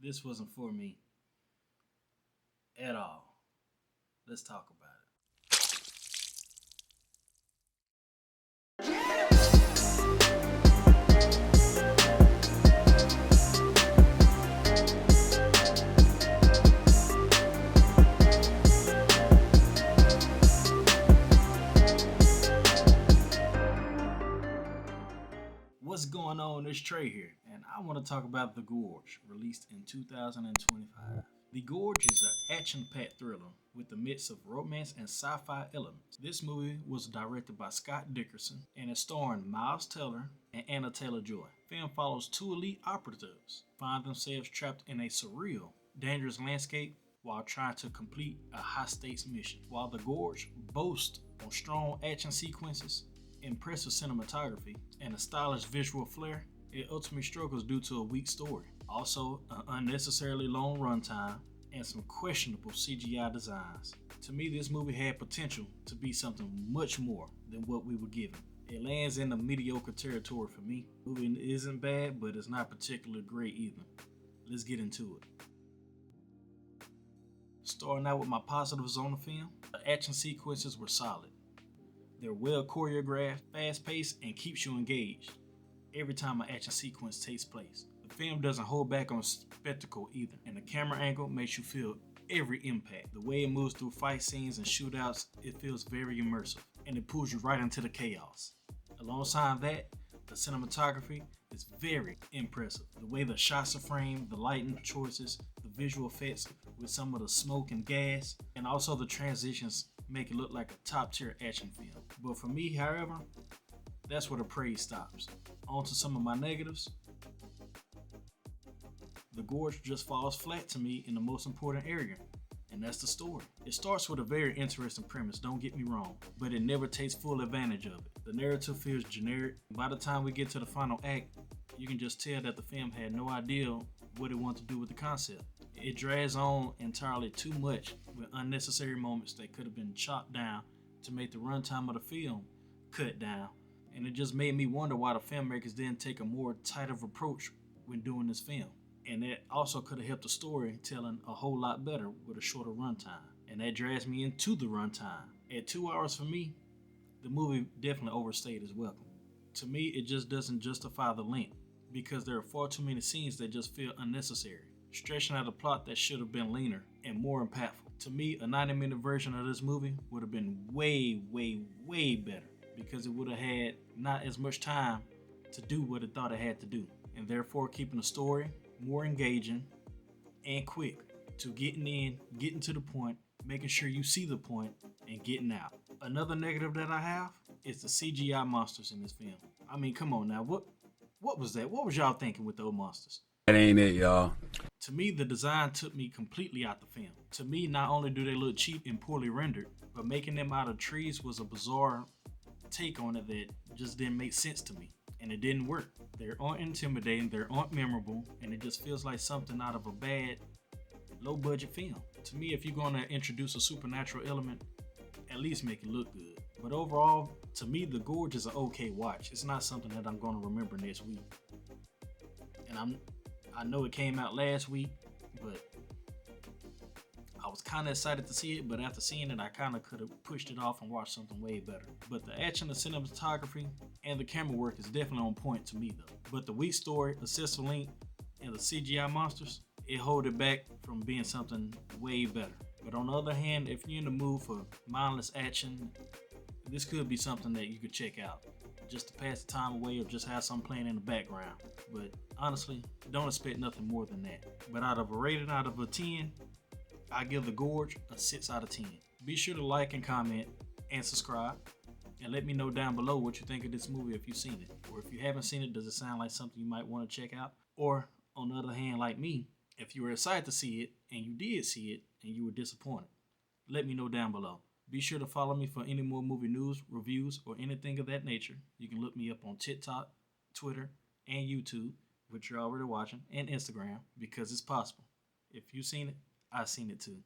This wasn't for me at all. Let's talk about what's going on. It's Trey here, and I want to talk about The Gorge, released in 2025. The Gorge is an action-packed thriller with a mix of romance and sci-fi elements. This movie was directed by Scott Derrickson and is starring Miles Teller and Anya Taylor-Joy. The film follows two elite operatives find themselves trapped in a surreal, dangerous landscape while trying to complete a high-stakes mission. While The Gorge boasts on strong action sequences, impressive cinematography, and a stylish visual flair, it ultimately struggles due to a weak story. Also, an unnecessarily long runtime and some questionable CGI designs. To me, this movie had potential to be something much more than what we were given. It lands in the mediocre territory for me. The movie isn't bad, but it's not particularly great either. Let's get into it. Starting out with my positives on the film, the action sequences were solid. They're well choreographed, fast paced, and keeps you engaged every time an action sequence takes place. The film doesn't hold back on spectacle either, and the camera angle makes you feel every impact. The way it moves through fight scenes and shootouts, it feels very immersive, and it pulls you right into the chaos. Alongside that, the cinematography is very impressive. The way the shots are framed, the lighting choices, the visual effects with some of the smoke and gas, and also the transitions make it look like a top tier action film. But for me, however, that's where the praise stops. On to some of my negatives. The Gorge just falls flat to me in the most important area, and that's the story. It starts with a very interesting premise, don't get me wrong, but it never takes full advantage of it. The narrative feels generic. By the time we get to the final act, you can just tell that the film had no idea what it wanted to do with the concept. It drags on entirely too much with unnecessary moments that could have been chopped down to make the runtime of the film cut down. And it just made me wonder why the filmmakers didn't take a more tighter approach when doing this film. And that also could have helped the story telling a whole lot better with a shorter runtime. And that drags me into the runtime. At 2 hours for me, the movie definitely overstayed its welcome. To me, it just doesn't justify the length because there are far too many scenes that just feel unnecessary, stretching out a plot that should have been leaner and more impactful. To me, a 90-minute version of this movie would have been way, way, way better because it would have had not as much time to do what it thought it had to do, and therefore keeping the story more engaging and quick to getting to the point, making sure you see the point, and getting out. Another negative that I have is the CGI monsters in this film. I mean, come on now, what was that? What was y'all thinking with those monsters? That ain't it, y'all. To me, the design took me completely out the film. To me, not only do they look cheap and poorly rendered, but making them out of trees was a bizarre take on it that just didn't make sense to me. And it didn't work. They aren't intimidating, they aren't memorable, and it just feels like something out of a bad, low-budget film. To me, if you're going to introduce a supernatural element, at least make it look good. But overall, to me, The Gorge is an okay watch. It's not something that I'm going to remember next week. And I know it came out last week, but I was kind of excited to see it, but after seeing it, I kind of could have pushed it off and watched something way better. But the action, the cinematography, and the camera work is definitely on point to me though. But the weak story, excessive length, and the CGI monsters, it hold it back from being something way better. But on the other hand, if you're in the mood for mindless action, this could be something that you could check out just to pass the time away or just have something playing in the background. But honestly, don't expect nothing more than that. But out of a 10, I give The Gorge a 6 out of 10. Be sure to like and comment and subscribe, and let me know down below what you think of this movie if you've seen it. Or if you haven't seen it, does it sound like something you might want to check out? Or on the other hand, like me, if you were excited to see it and you did see it and you were disappointed, let me know down below. Be sure to follow me for any more movie news, reviews, or anything of that nature. You can look me up on TikTok, Twitter, and YouTube, which you're already watching, and Instagram, because it's possible. If you've seen it, I've seen it too.